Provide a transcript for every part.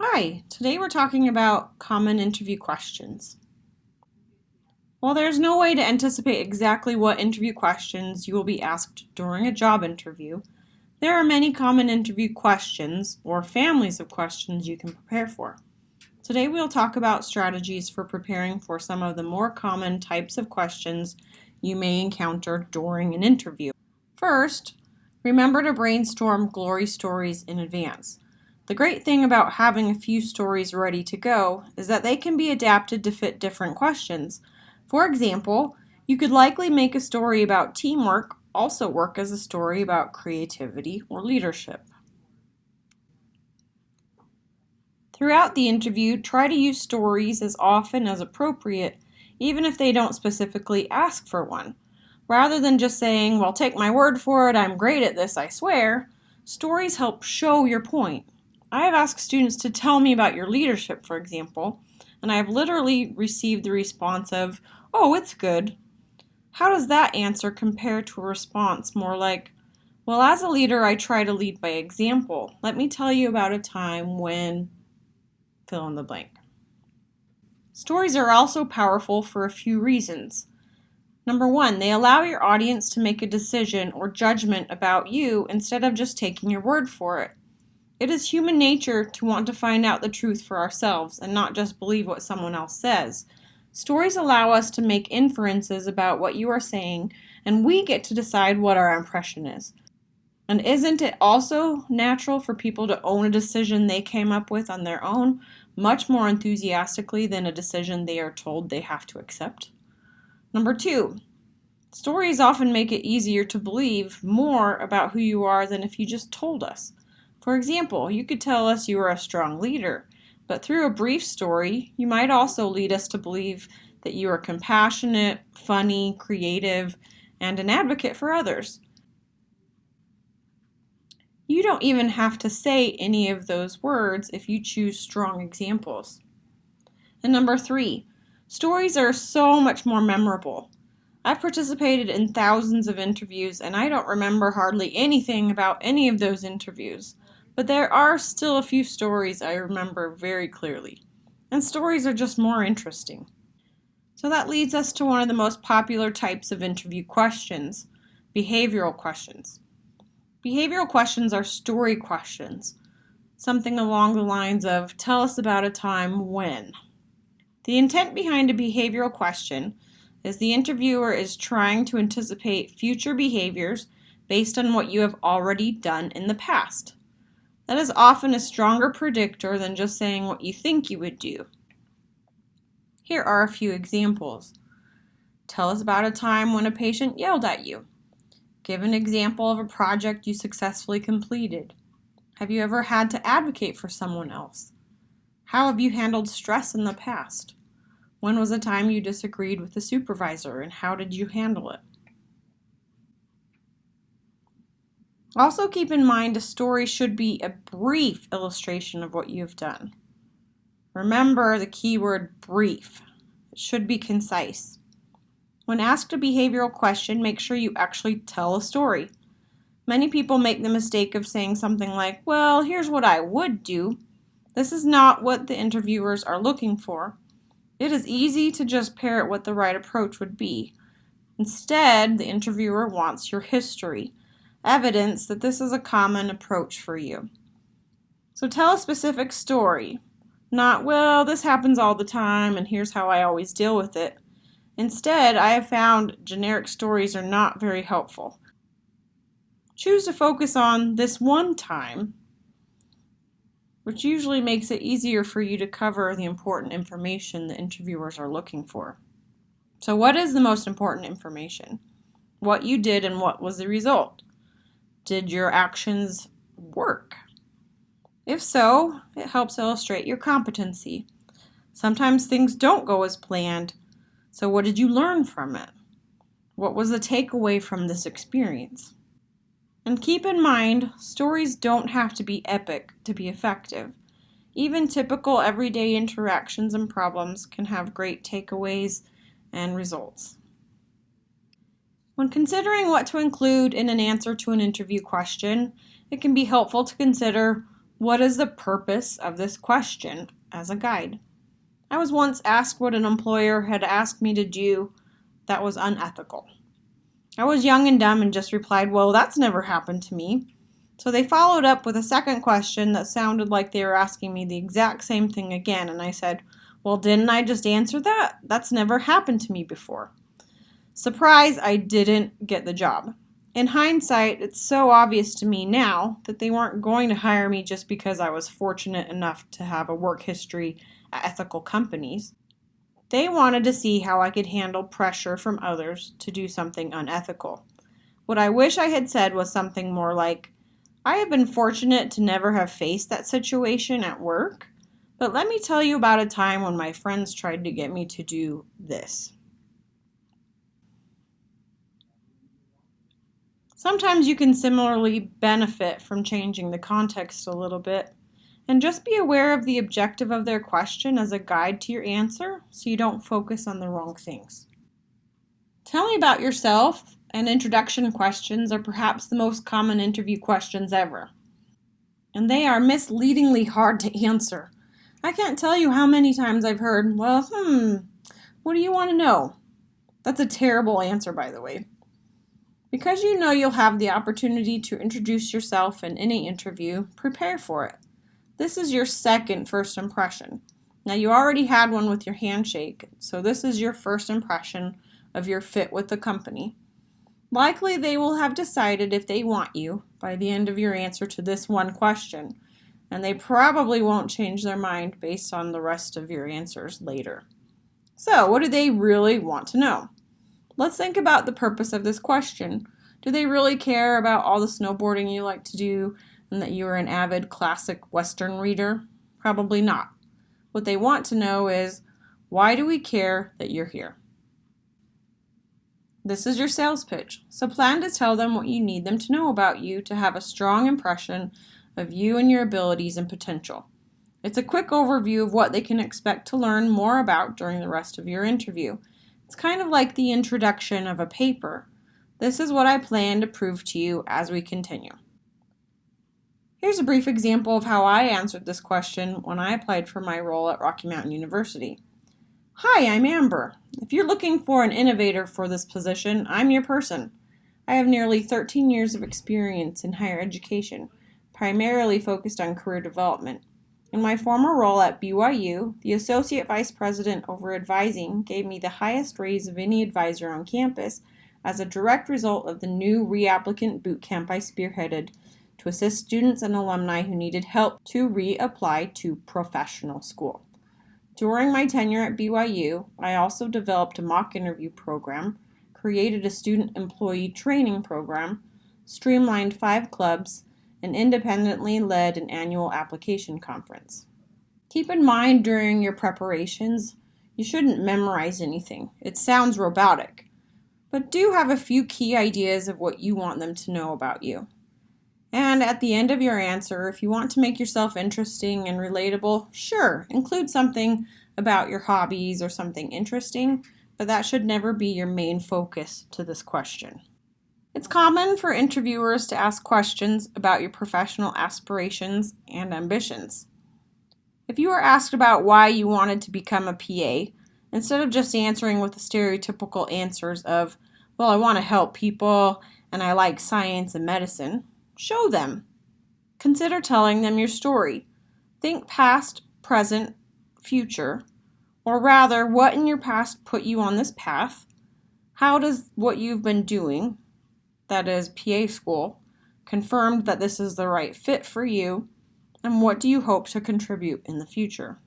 Hi, today we're talking about common interview questions. While there's no way to anticipate exactly what interview questions you will be asked during a job interview, there are many common interview questions or families of questions you can prepare for. Today we'll talk about strategies for preparing for some of the more common types of questions you may encounter during an interview. First, remember to brainstorm glory stories in advance. The great thing about having a few stories ready to go is that they can be adapted to fit different questions. For example, you could likely make a story about teamwork also work as a story about creativity or leadership. Throughout the interview, try to use stories as often as appropriate, even if they don't specifically ask for one. Rather than just saying, well, take my word for it, I'm great at this, I swear, stories help show your point. I have asked students to tell me about your leadership, for example, and I have literally received the response of, oh, it's good. How does that answer compare to a response more like, well, as a leader, I try to lead by example. Let me tell you about a time when fill in the blank. Stories are also powerful for a few reasons. Number one, they allow your audience to make a decision or judgment about you instead of just taking your word for it. It is human nature to want to find out the truth for ourselves and not just believe what someone else says. Stories allow us to make inferences about what you are saying, and we get to decide what our impression is. And isn't it also natural for people to own a decision they came up with on their own much more enthusiastically than a decision they are told they have to accept? Number two, stories often make it easier to believe more about who you are than if you just told us. For example, you could tell us you are a strong leader, but through a brief story, you might also lead us to believe that you are compassionate, funny, creative, and an advocate for others. You don't even have to say any of those words if you choose strong examples. And number three, stories are so much more memorable. I've participated in thousands of interviews and I don't remember hardly anything about any of those interviews. But there are still a few stories I remember very clearly. And stories are just more interesting. So that leads us to one of the most popular types of interview questions, behavioral questions. Behavioral questions are story questions, something along the lines of, tell us about a time when. The intent behind a behavioral question is the interviewer is trying to anticipate future behaviors based on what you have already done in the past. That is often a stronger predictor than just saying what you think you would do. Here are a few examples. Tell us about a time when a patient yelled at you. Give an example of a project you successfully completed. Have you ever had to advocate for someone else? How have you handled stress in the past? When was a time you disagreed with a supervisor and how did you handle it? Also keep in mind a story should be a brief illustration of what you have done. Remember the keyword brief. It should be concise. When asked a behavioral question, make sure you actually tell a story. Many people make the mistake of saying something like, well, here's what I would do. This is not what the interviewers are looking for. It is easy to just parrot what the right approach would be. Instead, the interviewer wants your history, evidence that this is a common approach for you. So tell a specific story, not, well, this happens all the time and here's how I always deal with it. Instead, I have found generic stories are not very helpful. Choose to focus on this one time, which usually makes it easier for you to cover the important information the interviewers are looking for. So what is the most important information? What you did and what was the result? Did your actions work? If so, it helps illustrate your competency. Sometimes things don't go as planned. So what did you learn from it? What was the takeaway from this experience? And keep in mind, stories don't have to be epic to be effective. Even typical everyday interactions and problems can have great takeaways and results. When considering what to include in an answer to an interview question, it can be helpful to consider What is the purpose of this question as a guide? I was once asked what an employer had asked me to do that was unethical. I was young and dumb and just replied, well, that's never happened to me. So they followed up with a second question that sounded like they were asking me the exact same thing again, and I said, well, didn't I just answer that? That's never happened to me before. Surprise, I didn't get the job. In hindsight, it's so obvious to me now that they weren't going to hire me just because I was fortunate enough to have a work history at ethical companies. They wanted to see how I could handle pressure from others to do something unethical. What I wish I had said was something more like, I have been fortunate to never have faced that situation at work, but let me tell you about a time when my friends tried to get me to do this. Sometimes you can similarly benefit from changing the context a little bit, and just be aware of the objective of their question as a guide to your answer so you don't focus on the wrong things. Tell me about yourself, and introduction questions are perhaps the most common interview questions ever. And they are misleadingly hard to answer. I can't tell you how many times I've heard, well, what do you want to know? That's a terrible answer, by the way. Because you know you'll have the opportunity to introduce yourself in any interview, prepare for it. This is your second first impression. Now, you already had one with your handshake, so this is your first impression of your fit with the company. Likely they will have decided if they want you by the end of your answer to this one question, and they probably won't change their mind based on the rest of your answers later. So, what do they really want to know? Let's think about the purpose of this question. Do they really care about all the snowboarding you like to do and that you're an avid classic Western reader? Probably not. What they want to know is, why do we care that you're here? This is your sales pitch, so plan to tell them what you need them to know about you to have a strong impression of you and your abilities and potential. It's a quick overview of what they can expect to learn more about during the rest of your interview. It's kind of like the introduction of a paper. This is what I plan to prove to you as we continue. Here's a brief example of how I answered this question when I applied for my role at Rocky Mountain University. Hi, I'm Amber. If you're looking for an innovator for this position, I'm your person. I have nearly 13 years of experience in higher education, primarily focused on career development. In my former role at BYU, the Associate Vice President over advising gave me the highest raise of any advisor on campus as a direct result of the new reapplicant boot camp I spearheaded to assist students and alumni who needed help to reapply to professional school. During my tenure at BYU, I also developed a mock interview program, created a student employee training program, streamlined 5 clubs, and independently led an annual application conference. Keep in mind during your preparations, you shouldn't memorize anything. It sounds robotic, but do have a few key ideas of what you want them to know about you. And at the end of your answer, if you want to make yourself interesting and relatable, sure, include something about your hobbies or something interesting, but that should never be your main focus to this question. It's common for interviewers to ask questions about your professional aspirations and ambitions. If you are asked about why you wanted to become a PA, instead of just answering with the stereotypical answers of, well, I want to help people and I like science and medicine, show them. Consider telling them your story. Think past, present, future, or rather, what in your past put you on this path? How does what you've been doing, that is PA school, confirmed that this is the right fit for you, and what do you hope to contribute in the future?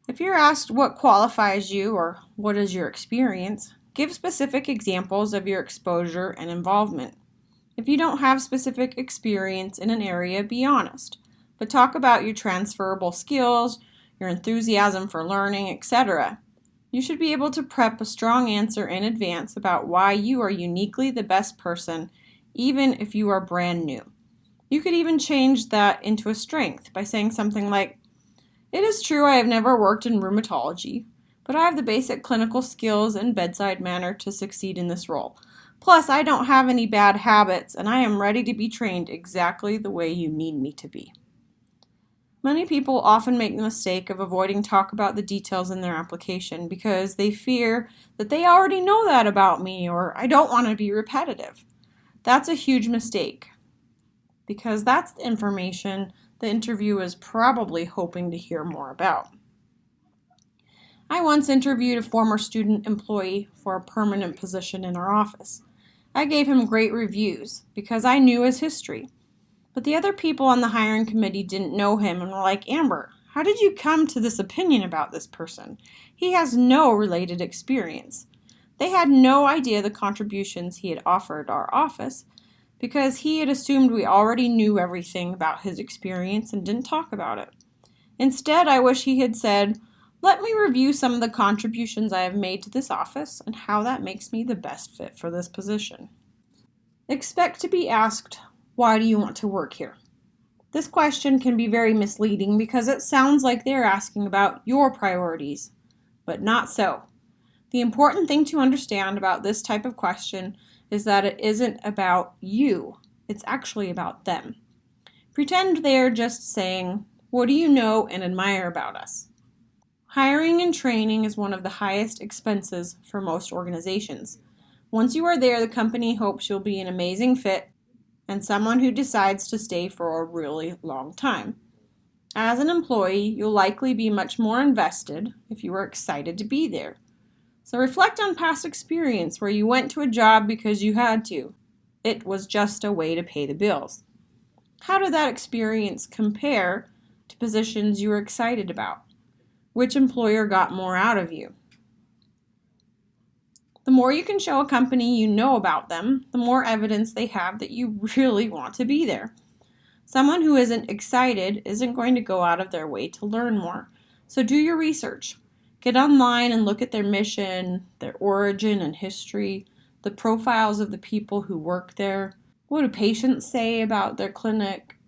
If you're asked what qualifies you or what is your experience, give specific examples of your exposure and involvement. If you don't have specific experience in an area, be honest, but talk about your transferable skills, your enthusiasm for learning, etc. You should be able to prep a strong answer in advance about why you are uniquely the best person, even if you are brand new. You could even change that into a strength by saying something like, it is true I have never worked in rheumatology, but I have the basic clinical skills and bedside manner to succeed in this role. Plus, I don't have any bad habits, and I am ready to be trained exactly the way you need me to be. Many people often make the mistake of avoiding talk about the details in their application because they fear that they already know that about me, or I don't want to be repetitive. That's a huge mistake because that's the information the interview is probably hoping to hear more about. I once interviewed a former student employee for a permanent position in our office. I gave him great reviews because I knew his history. But the other people on the hiring committee didn't know him and were like, Amber, how did you come to this opinion about this person? He has no related experience. They had no idea the contributions he had offered our office because he had assumed we already knew everything about his experience and didn't talk about it. Instead, I wish he had said, let me review some of the contributions I have made to this office and how that makes me the best fit for this position. Expect to be asked, why do you want to work here? This question can be very misleading because it sounds like they're asking about your priorities, but not so. The important thing to understand about this type of question is that it isn't about you, it's actually about them. Pretend they're just saying, what do you know and admire about us? Hiring and training is one of the highest expenses for most organizations. Once you are there, the company hopes you'll be an amazing fit and someone who decides to stay for a really long time. As an employee, you'll likely be much more invested if you were excited to be there. So reflect on past experience where you went to a job because you had to. It was just a way to pay the bills. How did that experience compare to positions you were excited about? Which employer got more out of you? The more you can show a company you know about them, the more evidence they have that you really want to be there. Someone who isn't excited isn't going to go out of their way to learn more. So do your research. Get online and look at their mission, their origin and history, the profiles of the people who work there. What do patients say about their clinic?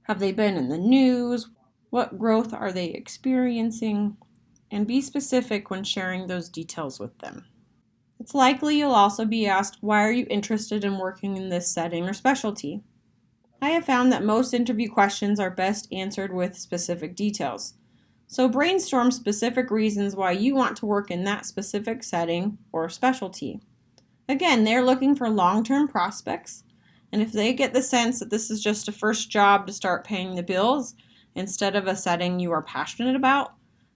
Have they been in the news? What growth are they experiencing? And be specific when sharing those details with them. It's likely you'll also be asked, why are you interested in working in this setting or specialty? I have found that most interview questions are best answered with specific details. So brainstorm specific reasons why you want to work in that specific setting or specialty. Again, they're looking for long-term prospects, and if they get the sense that this is just a first job to start paying the bills instead of a setting you are passionate about,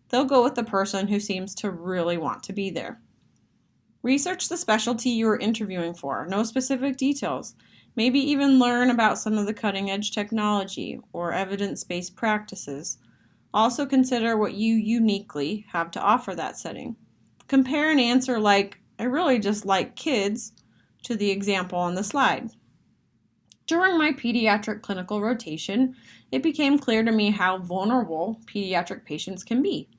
they'll go with the person who seems to really want to be there. Research the specialty you are interviewing for. Know specific details. Maybe even learn about some of the cutting-edge technology or evidence-based practices. Also consider what you uniquely have to offer that setting. Compare an answer like, I really just like kids, to the example on the slide. During my pediatric clinical rotation, it became clear to me how vulnerable pediatric patients can be.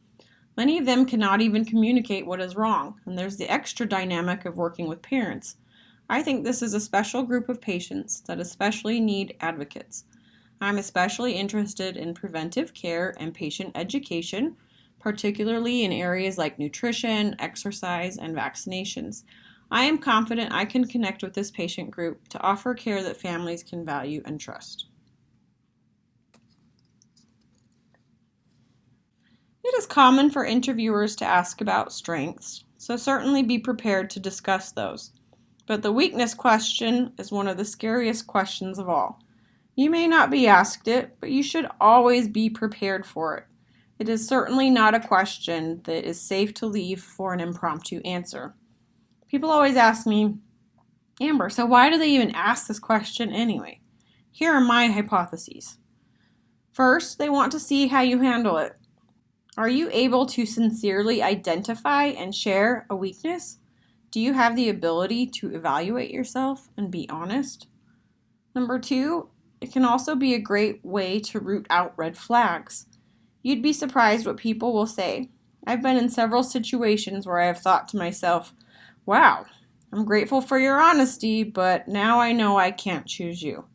Many of them cannot even communicate what is wrong, and there's the extra dynamic of working with parents. I think this is a special group of patients that especially need advocates. I'm especially interested in preventive care and patient education, particularly in areas like nutrition, exercise, and vaccinations. I am confident I can connect with this patient group to offer care that families can value and trust. It is common for interviewers to ask about strengths, so certainly be prepared to discuss those. But the weakness question is one of the scariest questions of all. You may not be asked it, but you should always be prepared for it. It is certainly not a question that is safe to leave for an impromptu answer. People always ask me, Amber, so why do they even ask this question anyway? Here are my hypotheses. First, they want to see how you handle it. Are you able to sincerely identify and share a weakness? Do you have the ability to evaluate yourself and be honest? Number two, it can also be a great way to root out red flags. You'd be surprised what people will say. I've been in several situations where I have thought to myself, wow, I'm grateful for your honesty, but now I know I can't choose you.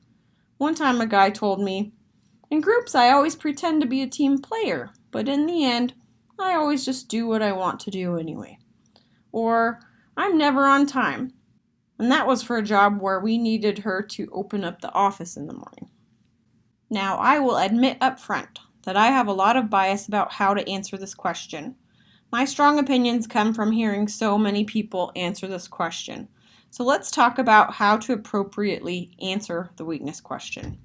One time a guy told me, in groups I always pretend to be a team player, but in the end, I always just do what I want to do anyway. Or, I'm never on time. And that was for a job where we needed her to open up the office in the morning. Now, I will admit up front that I have a lot of bias about how to answer this question. My strong opinions come from hearing so many people answer this question. So let's talk about how to appropriately answer the weakness question.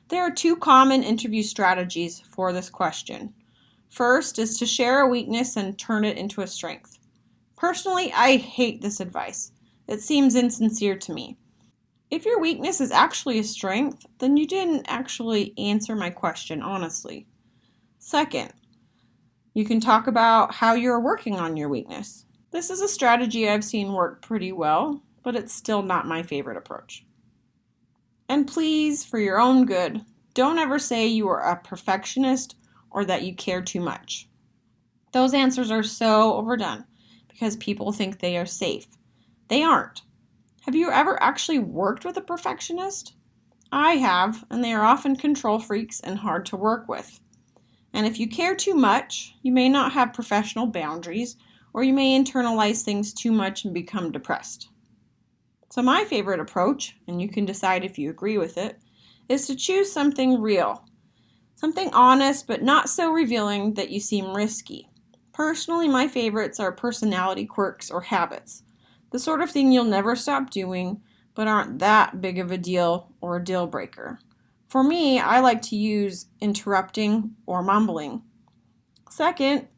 There are two common interview strategies for this question. First is to share a weakness and turn it into a strength. Personally, I hate this advice. It seems insincere to me. If your weakness is actually a strength, then you didn't actually answer my question honestly. Second, you can talk about how you're working on your weakness. This is a strategy I've seen work pretty well, but it's still not my favorite approach. And please, for your own good, don't ever say you are a perfectionist or that you care too much. Those answers are so overdone because people think they are safe. They aren't. Have you ever actually worked with a perfectionist? I have, and they are often control freaks and hard to work with. And if you care too much, you may not have professional boundaries, or you may internalize things too much and become depressed. So my favorite approach, and you can decide if you agree with it, is to choose something real. Something honest but not so revealing that you seem risky. Personally, my favorites are personality quirks or habits. The sort of thing you'll never stop doing, but aren't that big of a deal or a deal breaker. For me, I like to use interrupting or mumbling. Second,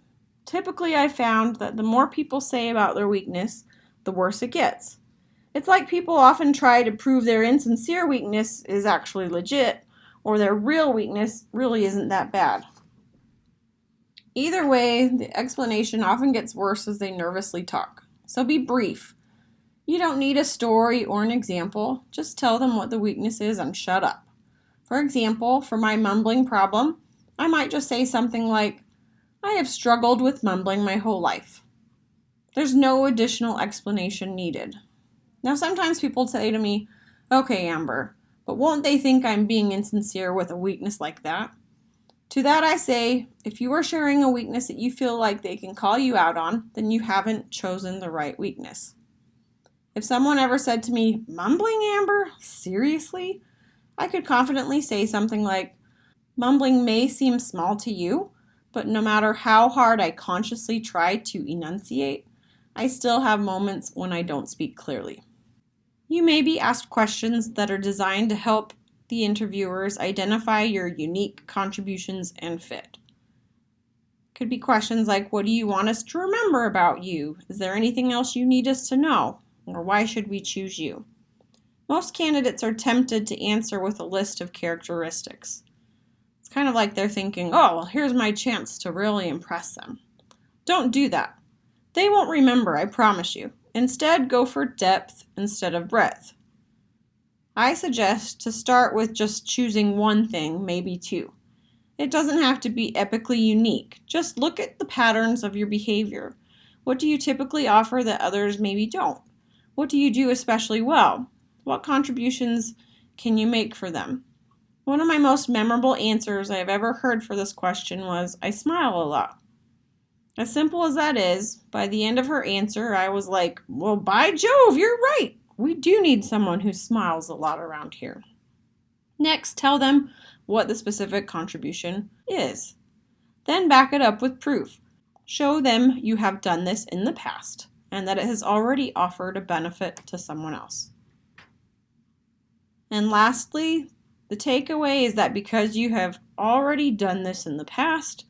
typically I found that the more people say about their weakness, the worse it gets. It's like people often try to prove their insincere weakness is actually legit, or their real weakness really isn't that bad. Either way, the explanation often gets worse as they nervously talk. So be brief. You don't need a story or an example. Just tell them what the weakness is and shut up. For example, for my mumbling problem, I might just say something like, I have struggled with mumbling my whole life. There's no additional explanation needed. Now, sometimes people say to me, okay, Amber, but won't they think I'm being insincere with a weakness like that? To that I say, if you are sharing a weakness that you feel like they can call you out on, then you haven't chosen the right weakness. If someone ever said to me, mumbling, Amber? Seriously? I could confidently say something like, mumbling may seem small to you, but no matter how hard I consciously try to enunciate, I still have moments when I don't speak clearly. You may be asked questions that are designed to help the interviewers identify your unique contributions and fit. Could be questions like, what do you want us to remember about you? Is there anything else you need us to know? Or why should we choose you? Most candidates are tempted to answer with a list of characteristics. It's kind of like they're thinking, oh, well, here's my chance to really impress them. Don't do that. They won't remember, I promise you. Instead, go for depth instead of breadth. I suggest to start with just choosing one thing, maybe two. It doesn't have to be epically unique. Just look at the patterns of your behavior. What do you typically offer that others maybe don't? What do you do especially well? What contributions can you make for them? One of my most memorable answers I have ever heard for this question was, I smile a lot. As simple as that is, by the end of her answer, I was like, well, by Jove, you're right. We do need someone who smiles a lot around here. Next, tell them what the specific contribution is. Then back it up with proof. Show them you have done this in the past and that it has already offered a benefit to someone else. And lastly, the takeaway is that because you have already done this in the past,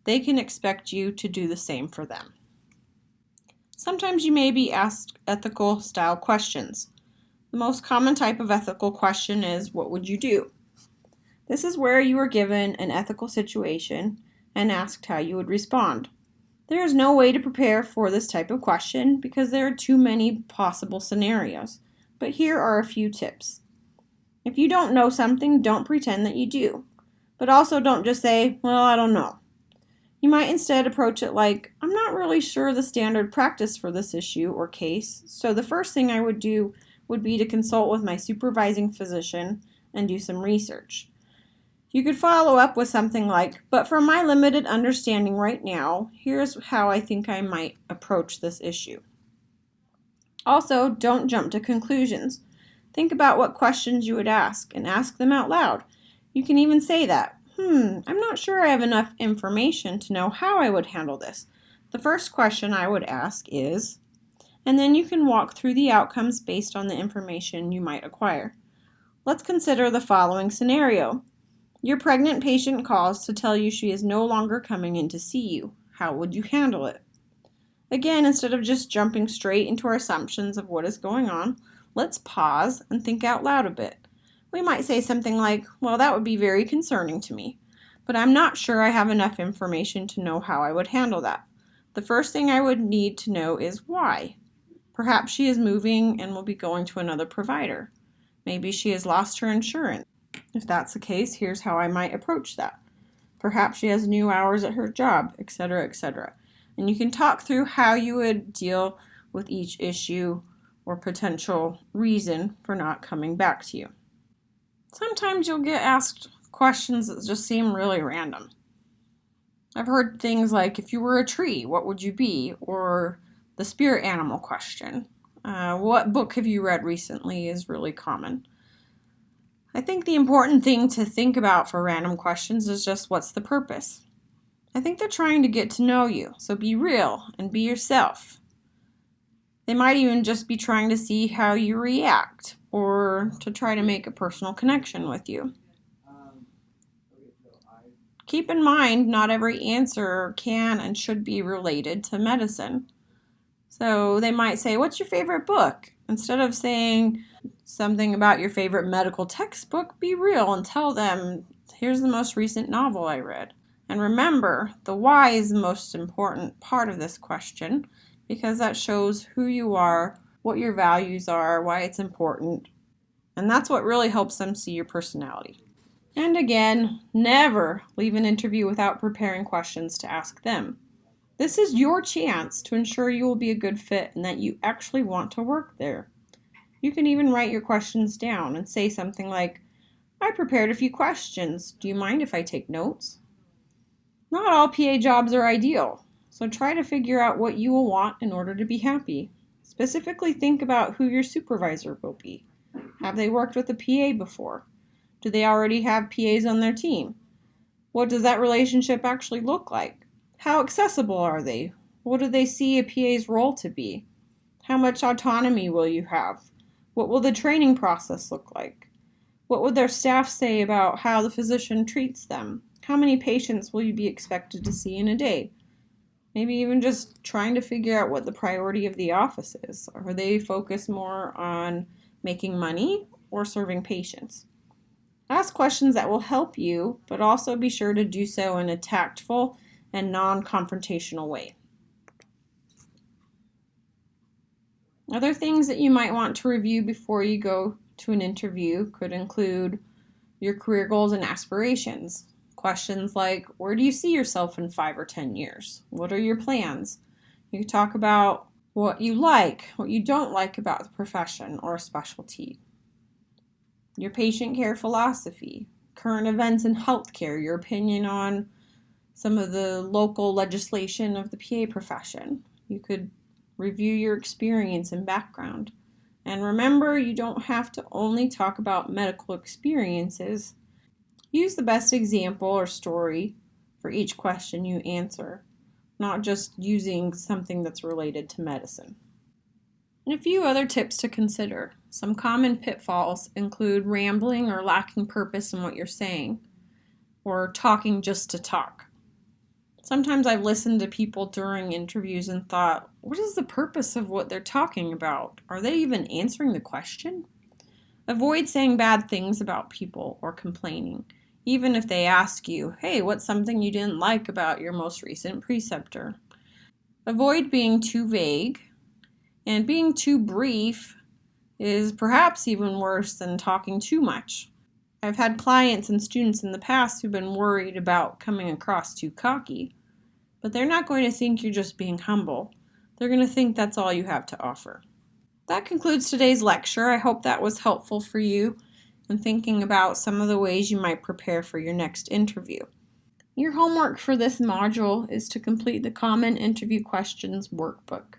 they can expect you to do the same for them. Sometimes you may be asked ethical style questions. The most common type of ethical question is, what would you do? This is where you are given an ethical situation and asked how you would respond. There is no way to prepare for this type of question because there are too many possible scenarios, but here are a few tips. If you don't know something, don't pretend that you do, but also don't just say, well, I don't know. You might instead approach it like, I'm not really sure the standard practice for this issue or case, so the first thing I would do would be to consult with my supervising physician and do some research. You could follow up with something like, but from my limited understanding right now, here's how I think I might approach this issue. Also, don't jump to conclusions. Think about what questions you would ask and ask them out loud. You can even say that. I'm not sure I have enough information to know how I would handle this. The first question I would ask is, and then you can walk through the outcomes based on the information you might acquire. Let's consider the following scenario. Your pregnant patient calls to tell you she is no longer coming in to see you. How would you handle it? Again, instead of just jumping straight into our assumptions of what is going on, let's pause and think out loud a bit. We might say something like, well, that would be very concerning to me, but I'm not sure I have enough information to know how I would handle that. The first thing I would need to know is why. Perhaps she is moving and will be going to another provider. Maybe she has lost her insurance. If that's the case, here's how I might approach that. Perhaps she has new hours at her job, etc., etc. And you can talk through how you would deal with each issue or potential reason for not coming back to you. Sometimes you'll get asked questions that just seem really random. I've heard things like, if you were a tree, what would you be? Or the spirit animal question. What book have you read recently is really common. I think the important thing to think about for random questions is just what's the purpose. I think they're trying to get to know you, so be real and be yourself. They might even just be trying to see how you react or to try to make a personal connection with you. Keep in mind, not every answer can and should be related to medicine. So they might say, what's your favorite book? Instead of saying something about your favorite medical textbook, be real and tell them, here's the most recent novel I read. And remember, the why is the most important part of this question because that shows who you are, what your values are, why it's important. And that's what really helps them see your personality. And again, never leave an interview without preparing questions to ask them. This is your chance to ensure you will be a good fit and that you actually want to work there. You can even write your questions down and say something like, I prepared a few questions. Do you mind if I take notes? Not all PA jobs are ideal, so try to figure out what you will want in order to be happy. Specifically think about who your supervisor will be. Have they worked with a PA before? Do they already have PAs on their team? What does that relationship actually look like? How accessible are they? What do they see a PA's role to be? How much autonomy will you have? What will the training process look like? What would their staff say about how the physician treats them? How many patients will you be expected to see in a day? Maybe even just trying to figure out what the priority of the office is. Are they focused more on making money or serving patients? Ask questions that will help you, but also be sure to do so in a tactful and non-confrontational way. Other things that you might want to review before you go to an interview could include your career goals and aspirations. Questions like, where do you see yourself in 5 or 10 years? What are your plans? You could talk about what you like, what you don't like about the profession or a specialty. Your patient care philosophy, current events in healthcare, your opinion on some of the local legislation of the PA profession. You could review your experience and background. And remember, you don't have to only talk about medical experiences. Use the best example or story for each question you answer, not just using something that's related to medicine. And a few other tips to consider. Some common pitfalls include rambling or lacking purpose in what you're saying, or talking just to talk. Sometimes I've listened to people during interviews and thought, what is the purpose of what they're talking about? Are they even answering the question? Avoid saying bad things about people or complaining, even if they ask you, hey, what's something you didn't like about your most recent preceptor? Avoid being too vague, and being too brief is perhaps even worse than talking too much. I've had clients and students in the past who've been worried about coming across too cocky, but they're not going to think you're just being humble. They're going to think that's all you have to offer. That concludes today's lecture. I hope that was helpful for you in thinking about some of the ways you might prepare for your next interview. Your homework for this module is to complete the Common Interview Questions workbook.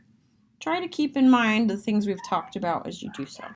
Try to keep in mind the things we've talked about as you do so.